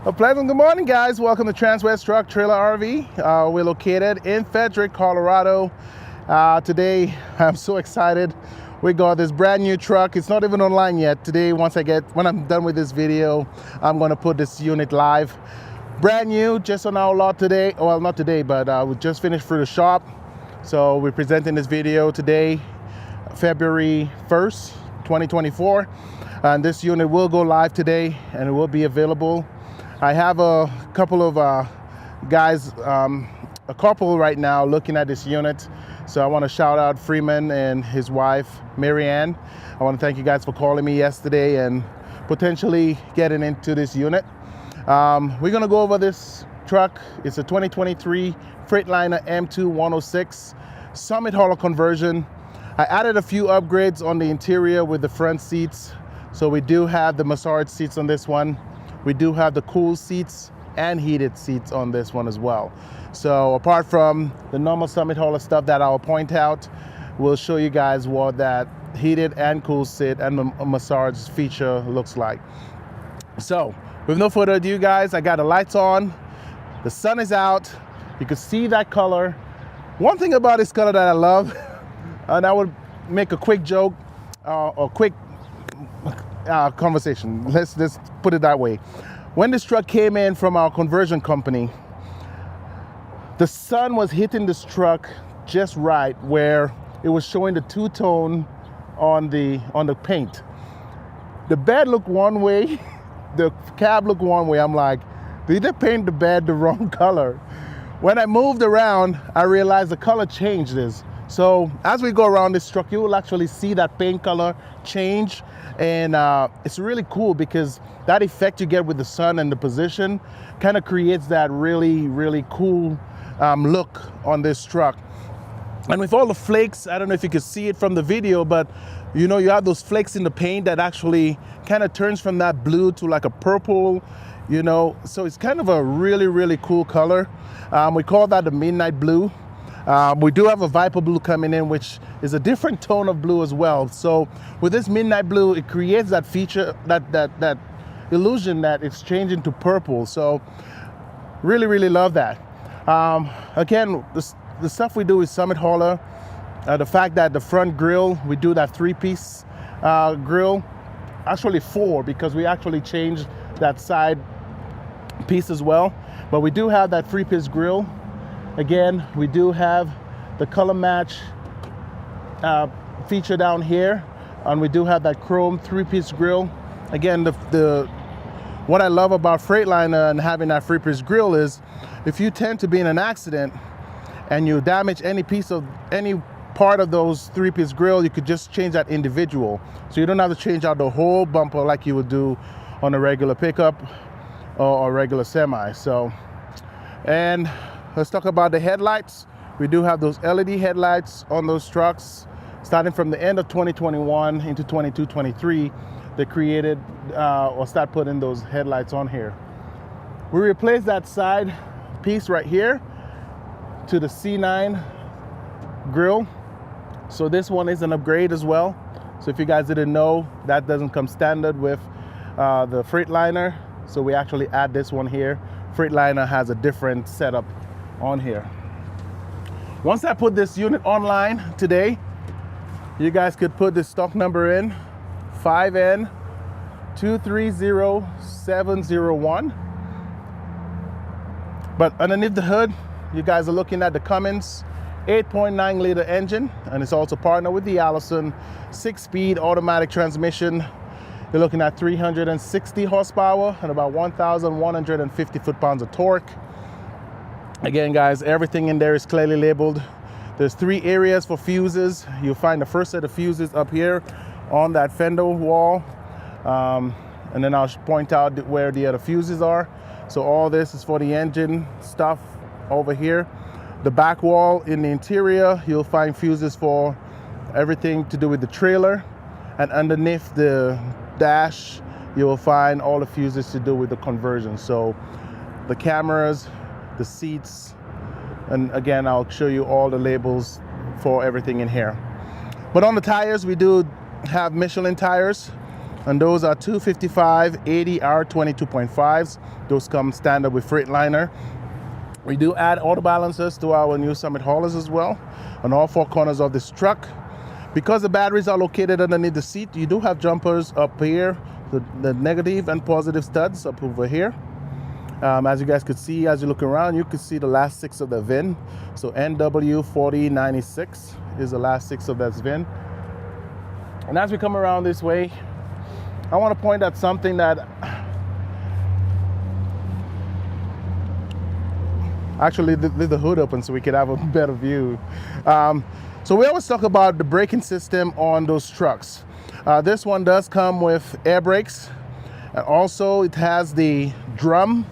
A pleasant good morning, guys. Welcome to Transwest Truck Trailer RV. We're located in Fredrick, Colorado. Today, I'm so excited. We got this brand new truck. It's not even online yet. Today, when I'm done with this video, I'm gonna put this unit live. Brand new, just on our lot today. Well, not today, but we just finished through the shop. So we're presenting this video today, February 1st, 2024. And this unit will go live today and it will be available. I have a couple of guys, a couple right now looking at this unit. So I want to shout out Freeman and his wife, Marianne. I want to thank you guys for calling me yesterday and potentially getting into this unit. We're going to go over this truck. It's a 2023 Freightliner M2 106 Summit hauler conversion. I added a few upgrades on the interior with the front seats. So we do have the massage seats on this one. We do have the cool seats and heated seats on this one as well. So apart from the normal Summit hauler stuff that I'll point out, we'll show you guys what that heated and cool seat and massage feature looks like. So with no further ado, guys, I got the lights on. The sun is out. You can see that color. One thing about this color that I love, and I would make a quick joke or quick conversation. Let's just put it that way. When this truck came in from our conversion company, the sun was hitting this truck just right where it was showing the two-tone on the paint. The bed looked one way, the cab looked one way. I'm like, did they paint the bed the wrong color? When I moved around, I realized the color changed this. So as we go around this truck, you will actually see that paint color change. And it's really cool because that effect you get with the sun and the position kind of creates that really, really cool look on this truck. And with all the flakes, I don't know if you can see it from the video, but you know, you have those flakes in the paint that actually kind of turns from that blue to like a purple, you know, so it's kind of a really, really cool color. We call that the midnight blue. We do have a Viper blue coming in, which is a different tone of blue as well. So with this midnight blue, it creates that feature, that illusion that it's changing to purple. So really, really love that. Again, the stuff we do is Summit hauler. The fact that the front grille, we do that three-piece grille, actually four, because we actually changed that side piece as well. But we do have that three-piece grille. Again, we do have the color match feature down here, and we do have that chrome three-piece grille. Again, what I love about Freightliner and having that three-piece grille is if you tend to be in an accident and you damage any part of those three-piece grille, you could just change that individual. So you don't have to change out the whole bumper like you would do on a regular pickup or a regular semi. So, and let's talk about the headlights. We do have those LED headlights on those trucks. Starting from the end of 2021 into 22-23, they created or start putting those headlights on here. We replaced that side piece right here to the C9 grille. So this one is an upgrade as well. So if you guys didn't know, that doesn't come standard with the Freightliner. So we actually add this one here. Freightliner has a different setup on here. Once I put this unit online today, you guys could put the stock number in, 5N230701. But underneath the hood, you guys are looking at the Cummins 8.9 liter engine, and it's also partnered with the Allison 6-speed automatic transmission. You're looking at 360 horsepower and about 1,150 foot-pounds of torque. Again, guys, everything in there is clearly labeled. There's 3 areas for fuses. You'll find the first set of fuses up here on that fender wall. And then I'll point out where the other fuses are. So all this is for the engine stuff over here. The back wall in the interior, you'll find fuses for everything to do with the trailer. And underneath the dash, you will find all the fuses to do with the conversion. So the cameras, the seats, and again, I'll show you all the labels for everything in here. But on the tires, we do have Michelin tires. And those are 255 80R 22.5s. Those come standard with Freightliner. We do add auto balancers to our new Summit haulers as well on all four corners of this truck. Because the batteries are located underneath the seat, you do have jumpers up here, the negative and positive studs up over here. As you guys could see, as you look around, you can see the last 6 of the VIN. So NW4096 is the last 6 of that VIN. And as we come around this way, I want to point out something that actually leave the hood open so we can have a better view. So we always talk about the braking system on those trucks. This one does come with air brakes, and also it has the drum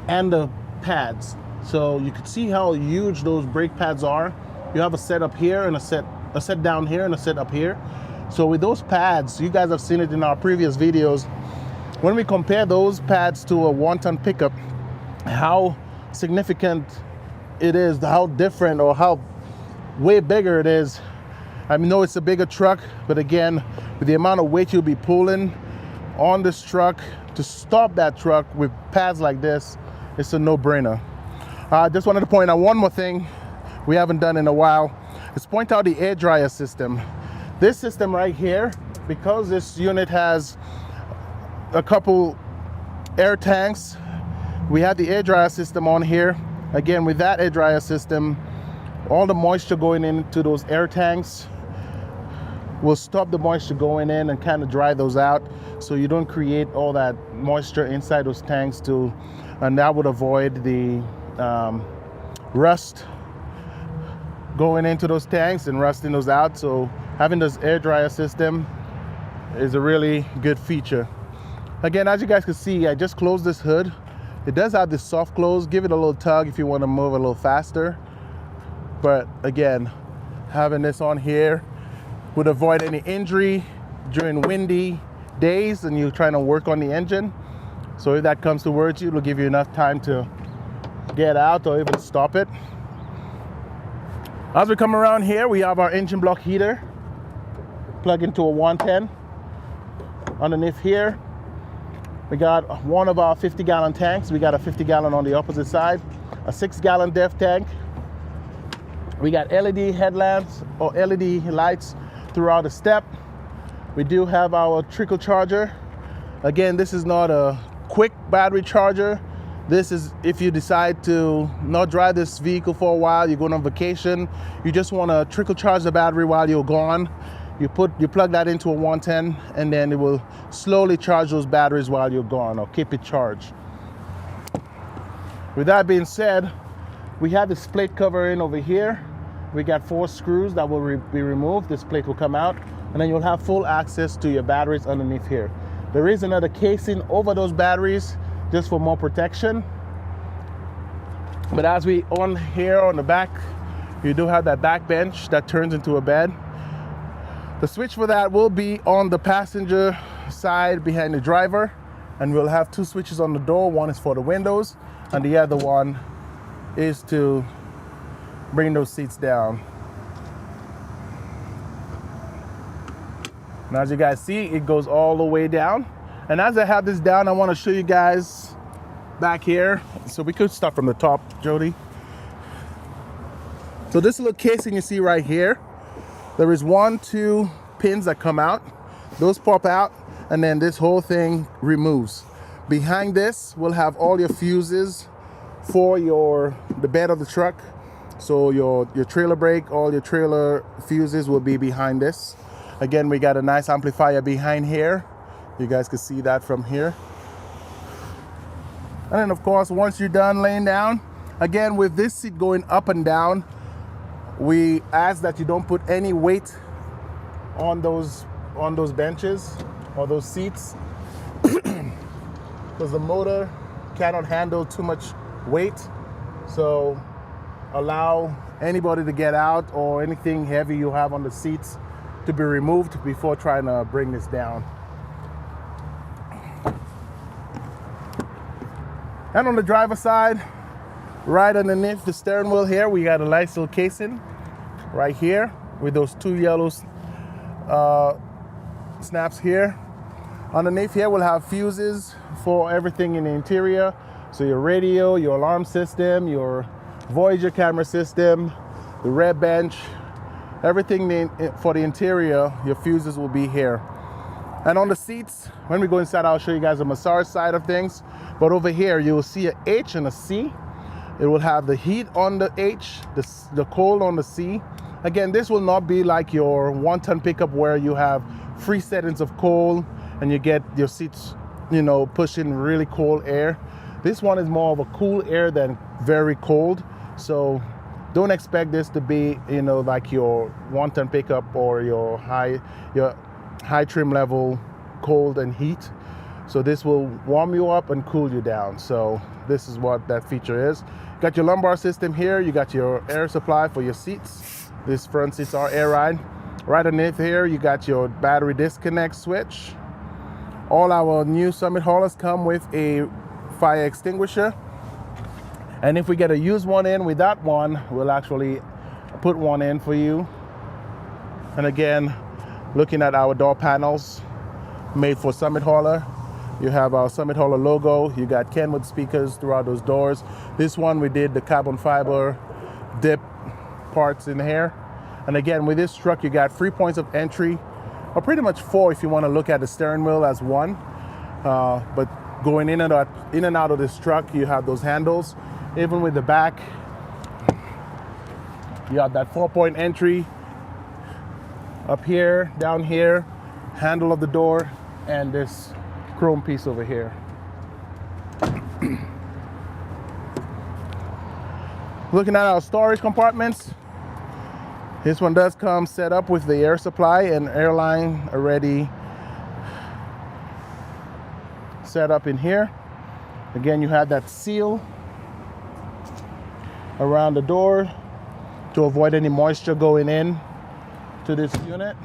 and the pads. So you can see how huge those brake pads are. You have a set up here and a set down here and a set up here. So with those pads, you guys have seen it in our previous videos. When we compare those pads to a 1-ton pickup, how significant it is, how different or how way bigger it is. I know it's a bigger truck, but again, with the amount of weight you'll be pulling on this truck, to stop that truck with pads like this, it's a no-brainer. I just wanted to point out one more thing we haven't done in a while. Is point out the air dryer system. This system right here, because this unit has a couple air tanks, we have the air dryer system on here. Again, with that air dryer system, all the moisture going into those air tanks will stop the moisture going in and kind of dry those out, so you don't create all that moisture inside those tanks too, and that would avoid the rust going into those tanks and rusting those out. So having this air dryer system is a really good feature. Again, as you guys can see, I just closed this hood. It does have this soft close. Give it a little tug if you want to move a little faster. But again, having this on here would avoid any injury during windy days and you're trying to work on the engine. So if that comes towards you, it'll give you enough time to get out or even stop it. As we come around here, we have our engine block heater. Plug into a 110. Underneath here, we got one of our 50-gallon tanks. We got a 50-gallon on the opposite side, a 6-gallon def tank. We got LED headlamps or LED lights throughout the step. We do have our trickle charger. Again, this is not a quick battery charger. This is if you decide to not drive this vehicle for a while, you're going on vacation, you just want to trickle charge the battery while you're gone. You plug that into a 110 and then it will slowly charge those batteries while you're gone, or keep it charged. With that being said, we have this plate cover in over here. We got 4 screws that will be removed. This plate will come out and then you'll have full access to your batteries underneath here. There is another casing over those batteries just for more protection. But as we on here on the back, you do have that back bench that turns into a bed. The switch for that will be on the passenger side behind the driver, and we'll have 2 switches on the door. One is for the windows and the other one is to bring those seats down. And as you guys see, it goes all the way down. And as I have this down, I want to show you guys back here. So we could start from the top, Jody. So this little casing you see right here, there is 1-2 pins that come out. Those pop out, and then this whole thing removes. Behind this, we'll have all your fuses for the bed of the truck. So your trailer brake, all your trailer fuses will be behind this. Again, we got a nice amplifier behind here. You guys can see that from here. And then of course, once you're done laying down, again, with this seat going up and down, we ask that you don't put any weight on those benches or those seats because the motor cannot handle too much weight. So allow anybody to get out or anything heavy you have on the seats to be removed before trying to bring this down. And on the driver's side, right underneath the steering wheel here, we got a nice little casing right here with those 2 yellow snaps here. Underneath here we'll have fuses for everything in the interior. So your radio, your alarm system, your Voyager camera system, the red bench, everything for the interior, your fuses will be here. And on the seats, when we go inside, I'll show you guys the massage side of things. But over here, you will see an H and a C. It will have the heat on the H, the cold on the C. Again, this will not be like your 1-ton pickup where you have free settings of cold and you get your seats, you know, pushing really cold air. This one is more of a cool air than very cold. So don't expect this to be, you know, like your 1-ton pickup or your high trim level cold and heat. So this will warm you up and cool you down. So this is what that feature is. You got your lumbar system here. You got your air supply for your seats. These front seats are air ride. Right underneath here, you got your battery disconnect switch. All our new Summit haulers come with a fire extinguisher. And if we get a used one in with that one, we'll actually put one in for you. And again, looking at our door panels made for Summit hauler. You have our Summit hauler logo. You got Kenwood speakers throughout those doors. This one we did the carbon fiber dip parts in here. And again, with this truck, you got 3 points of entry, or pretty much 4 if you want to look at the steering wheel as one. But going in and out of this truck, you have those handles. Even with the back, you have that 4-point entry up here, down here, handle of the door, and this chrome piece over here. Looking at our storage compartments, this one does come set up with the air supply and airline already set up in here. Again, you have that seal around the door to avoid any moisture going in to this unit.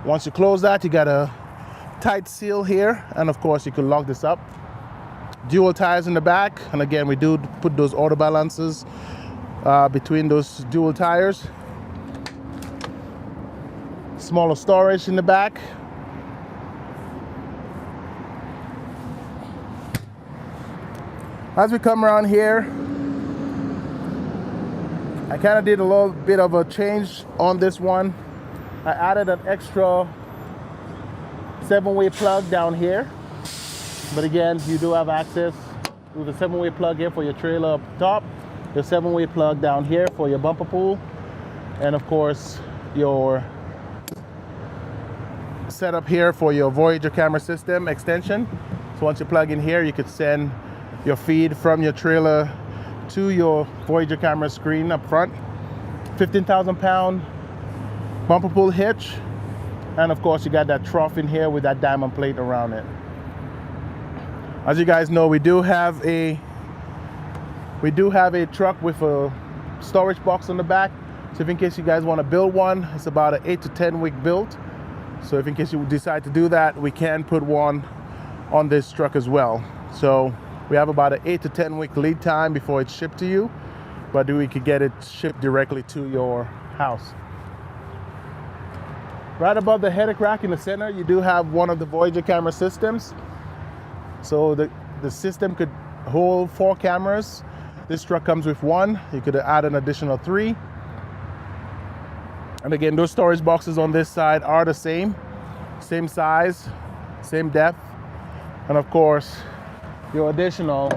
Once you close that, you got a tight seal here, and of course you can lock this up. Dual tires in the back, and again we do put those auto balancers between those dual tires. Smaller storage in the back. As we come around here, I kind of did a little bit of a change on this one. I added an extra 7-way plug down here. But again, you do have access to the 7-way plug here for your trailer up top, the 7-way plug down here for your bumper pull, and of course your setup here for your Voyager camera system extension. So once you plug in here, you could send your feed from your trailer to your Voyager camera screen up front. 15,000 pound bumper pull hitch, and of course you got that trough in here with that diamond plate around it. As you guys know, we do have a truck with a storage box on the back. So if in case you guys want to build one, it's about an 8 to 10 week build. So if in case you decide to do that, we can put one on this truck as well. So we have about an 8 to 10 week lead time before it's shipped to you, but we could get it shipped directly to your house. Right above the headache rack in the center, you do have one of the Voyager camera systems. So the system could hold 4 cameras. This truck comes with 1. You could add an additional 3. And again, those storage boxes on this side are the same size, same depth, and of course, your additional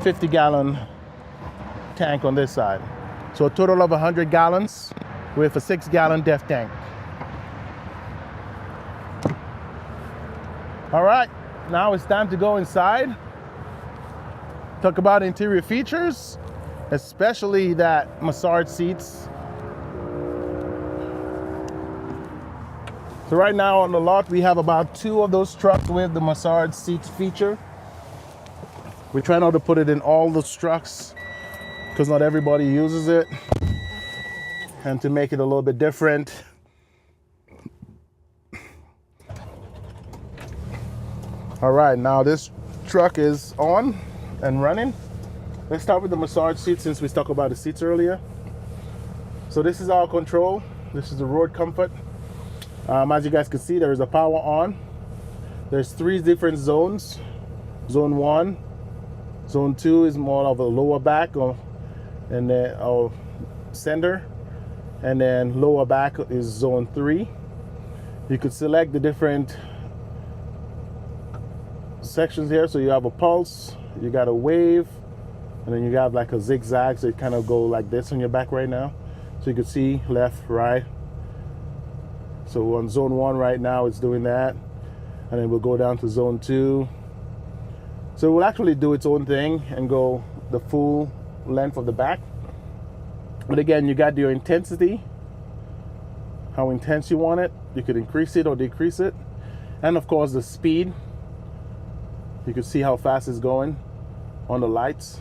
50-gallon tank on this side. So a total of 100 gallons with a 6-gallon depth tank. All right, now it's time to go inside. Talk about interior features, especially that massage seats. So right now on the lot, we have about 2 of those trucks with the massage seats feature. We try not to put it in all the trucks because not everybody uses it. And to make it a little bit different, all right, now this truck is on and running. Let's start with the massage seat since we talked about the seats earlier. So this is our control. This is the road comfort. As you guys can see, there is a power on. There's 3 different zones. Zone 1, Zone 2 is more of a lower back and then center, and then lower back is Zone 3. You could select the different sections here. So you have a pulse, you got a wave, and then you got like a zigzag, so it kind of go like this on your back right now. So you can see left, right. So on Zone 1 right now it's doing that, and then we'll go down to Zone 2. So it will actually do its own thing and go the full length of the back. But again, you got your intensity, how intense you want it. You could increase it or decrease it. And of course the speed. You can see how fast it's going on the lights.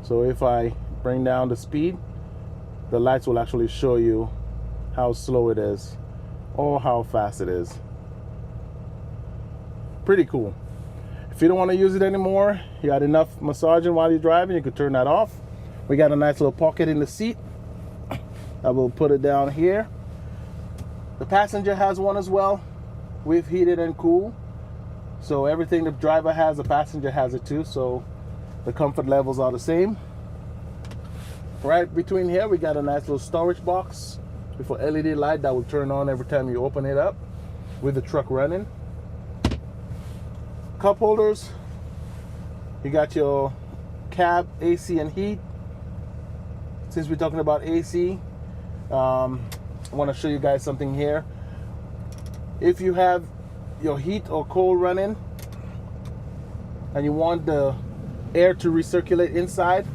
So if I bring down the speed, the lights will actually show you how slow it is or how fast it is. Pretty cool. If you don't want to use it anymore, you got enough massaging while you're driving, you could turn that off. We got a nice little pocket in the seat. I will put it down here. The passenger has one as well, with heated and cool. So everything the driver has, the passenger has it too. So the comfort levels are the same. Right between here, we got a nice little storage box with an LED light that will turn on every time you open it up with the truck running. Cup holders. You got your cab, AC and heat. Since we're talking about AC, I want to show you guys something here. If you have your heat or cold running and you want the air to recirculate inside,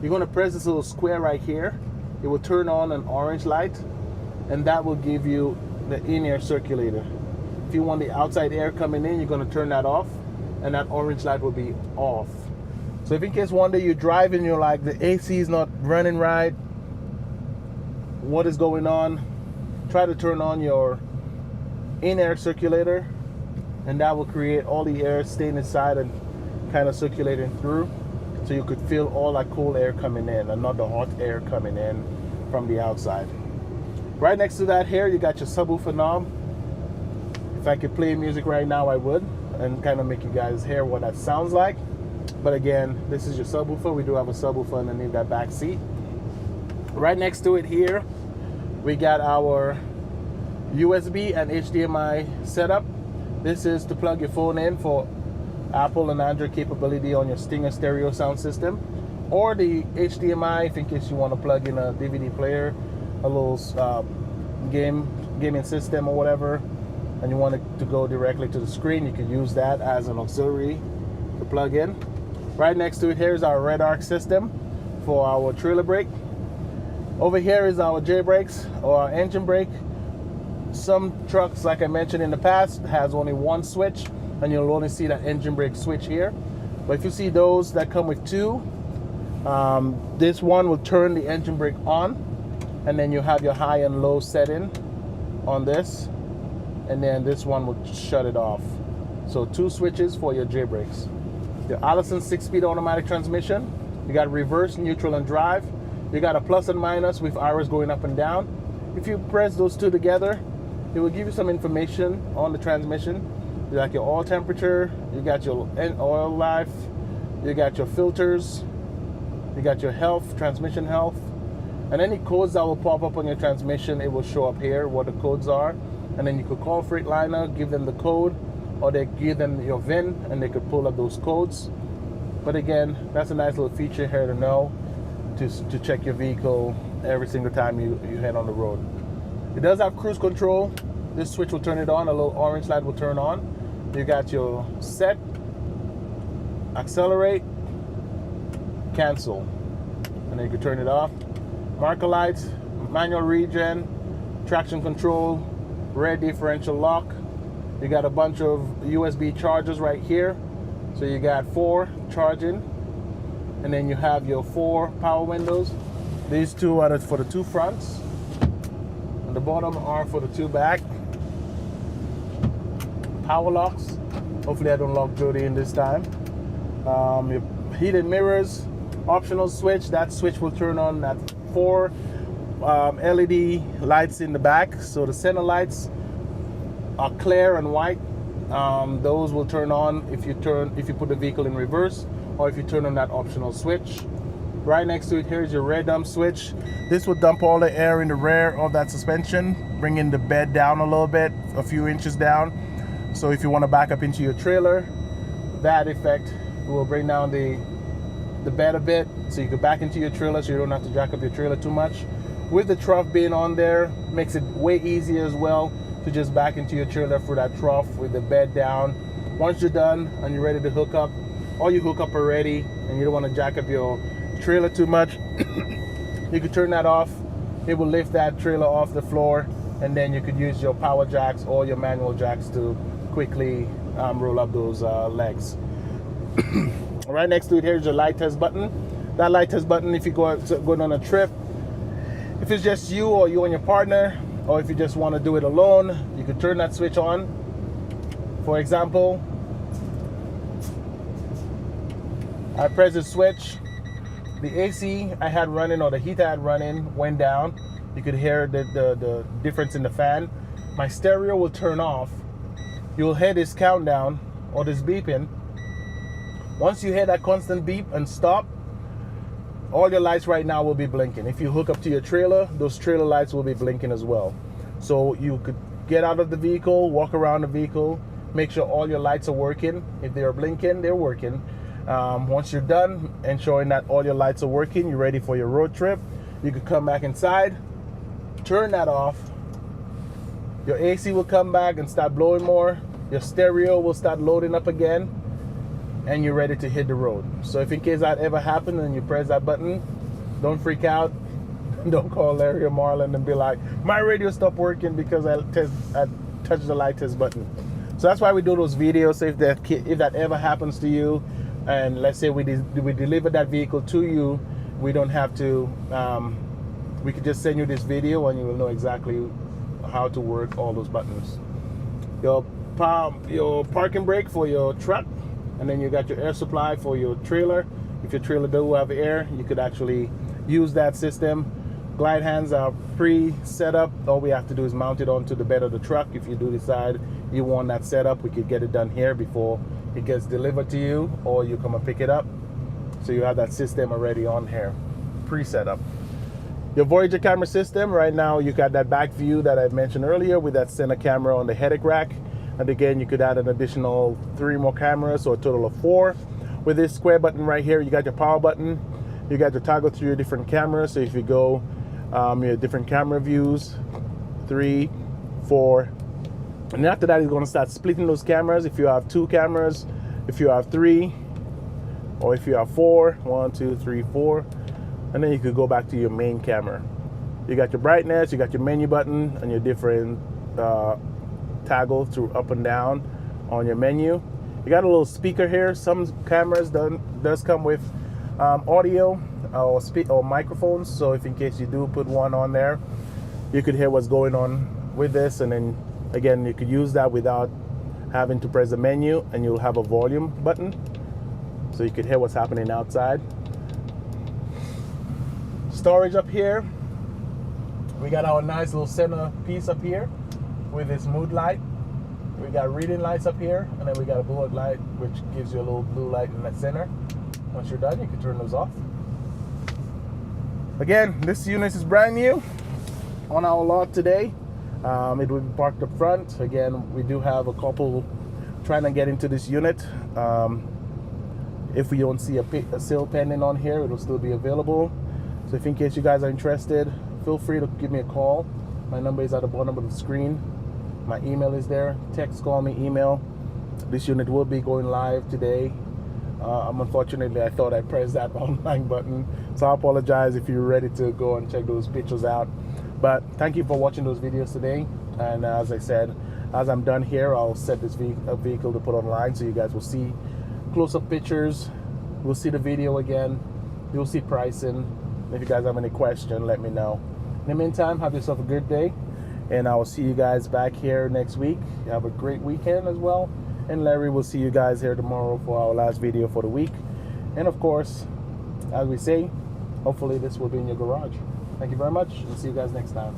you're going to press this little square right here. It will turn on an orange light, and that will give you the in-air circulator. If you want the outside air coming in, you're going to turn that off, and that orange light will be off. So if in case one day you're driving, you're like, the AC is not running right, what is going on, try to turn on your in-air circulator, and that will create all the air staying inside and kind of circulating through, so you could feel all that cool air coming in and not the hot air coming in from the outside. Right next to that here, you got your subwoofer knob. If I could play music right now, I would, and kind of make you guys hear what that sounds like. But again, this is your subwoofer. We do have a subwoofer underneath that back seat. Right next to it here, we got our USB and HDMI setup. This is to plug your phone in for Apple and Android capability on your Stinger stereo sound system, or the HDMI if in case you want to plug in a DVD player, a little gaming system or whatever, and you want it to go directly to the screen. You can use that as an auxiliary to plug in. Right next to it here is our red arc system for our trailer brake. Over here is our J brakes or our engine brake. Some trucks, like I mentioned in the past, has only one switch, and you'll only see that engine brake switch here. But if you see those that come with two, this one will turn the engine brake on, and then you have your high and low setting on this, and then this one will shut it off. So two switches for your J brakes. The Allison 6-speed automatic transmission. You got reverse, neutral, and drive. You got a plus and minus with arrows going up and down. If you press those two together, it will give you some information on the transmission. You got your oil temperature, you got your oil life, you got your filters, you got your health, transmission health, and any codes that will pop up on your transmission, it will show up here what the codes are. And then you could call Freightliner, give them the code, or they give them your VIN and they could pull up those codes. But again, that's a nice little feature here to know, to check your vehicle every single time you head on the road. It does have cruise control. This switch will turn it on, a little orange light will turn on. You got your set, accelerate, cancel, and then you can turn it off. Marker lights, manual regen, traction control, rear differential lock. You got a bunch of USB chargers right here. So you got 4 charging, and then you have your 4 power windows. These two are for the 2 fronts, and the bottom are for the 2 back. Power locks. Hopefully I don't lock Jody in this time. Your heated mirrors, optional switch. That switch will turn on at 4 LED lights in the back. So the center lights are clear and white. Those will turn on if you put the vehicle in reverse, or if you turn on that optional switch. Right next to it here is your rear dump switch. This will dump all the air in the rear of that suspension, bringing the bed down a little bit, a few inches down. So if you want to back up into your trailer, that effect will bring down the bed a bit, so you can back into your trailer so you don't have to jack up your trailer too much. With the trough being on there, makes it way easier as well to just back into your trailer through that trough with the bed down. Once you're done and you're ready to hook up, or you hook up already and you don't want to jack up your trailer too much, you could turn that off. It will lift that trailer off the floor, and then you could use your power jacks or your manual jacks to quickly roll up those legs. Right next to it here is your light test button. That light test button, if you going on a trip, if it's just you or you and your partner, or if you just want to do it alone, you could turn that switch on. For example, I press the switch, the AC I had running, or the heat I had running, went down. You could hear the difference in the fan. My stereo will turn off. You'll hear this countdown or this beeping. Once you hear that constant beep and stop, all your lights right now will be blinking. If you hook up to your trailer, those trailer lights will be blinking as well. So you could get out of the vehicle, walk around the vehicle, make sure all your lights are working. If they are blinking, they're working. Once you're done ensuring that all your lights are working, you're ready for your road trip, you could come back inside, turn that off. Your AC will come back and start blowing more. Your stereo will start loading up again, and you're ready to hit the road. So if in case that ever happened and you press that button, don't freak out. Don't call Larry or Marlon and be like, my radio stopped working because I touched the light test button. So that's why we do those videos. So if that ever happens to you, and let's say we deliver that vehicle to you, we don't have to, we could just send you this video and you will know exactly how to work all those buttons. Your parking brake for your truck, and then you got your air supply for your trailer. If your trailer does have air, you could actually use that system. Glide hands are pre-set up. All we have to do is mount it onto the bed of the truck. If you do decide you want that set up, we could get it done here before it gets delivered to you, or you come and pick it up. So you have that system already on here, pre-set up. Your Voyager camera system, right now you got that back view that I mentioned earlier with that center camera on the headache rack. And again, you could add an additional 3 more cameras, so a total of 4. With this square button right here, you got your power button. You got to toggle through your different cameras. So if you go, your different camera views, 3, 4. And after that, it's going to start splitting those cameras. If you have 2 cameras, if you have 3, or if you have 4, 1, 2, 3, 4. And then you could go back to your main camera. You got your brightness, you got your menu button, and your different toggle through up and down on your menu. You got a little speaker here. Some cameras does come with audio or microphones, so if in case you do put one on there, you could hear what's going on with this, and then again you could use that without having to press the menu, and you'll have a volume button so you could hear what's happening outside. Storage up here, we got our nice little center piece up here with this mood light. We got reading lights up here, and then we got a blue light which gives you a little blue light in the center. Once you're done, you can turn those off. Again, this unit is brand new on our lot today. It will be parked up front. Again, we do have a couple trying to get into this unit. If we don't see a sale pending on here, it will still be available. So if in case you guys are interested, feel free to give me a call. My number is at the bottom of the screen. My email is there. Text, call me, email. This unit will be going live today. Unfortunately, I thought I pressed that online button. So I apologize if you're ready to go and check those pictures out. But thank you for watching those videos today. And as I said, as I'm done here, I'll set this vehicle to put online so you guys will see close-up pictures. We'll see the video again. You'll see pricing. If you guys have any question, let me know. In the meantime, have yourself a good day, and I will see you guys back here next week. Have a great weekend as well. And Larry will see you guys here tomorrow for our last video for the week. And of course, as we say, hopefully this will be in your garage. Thank you very much, and see you guys next time.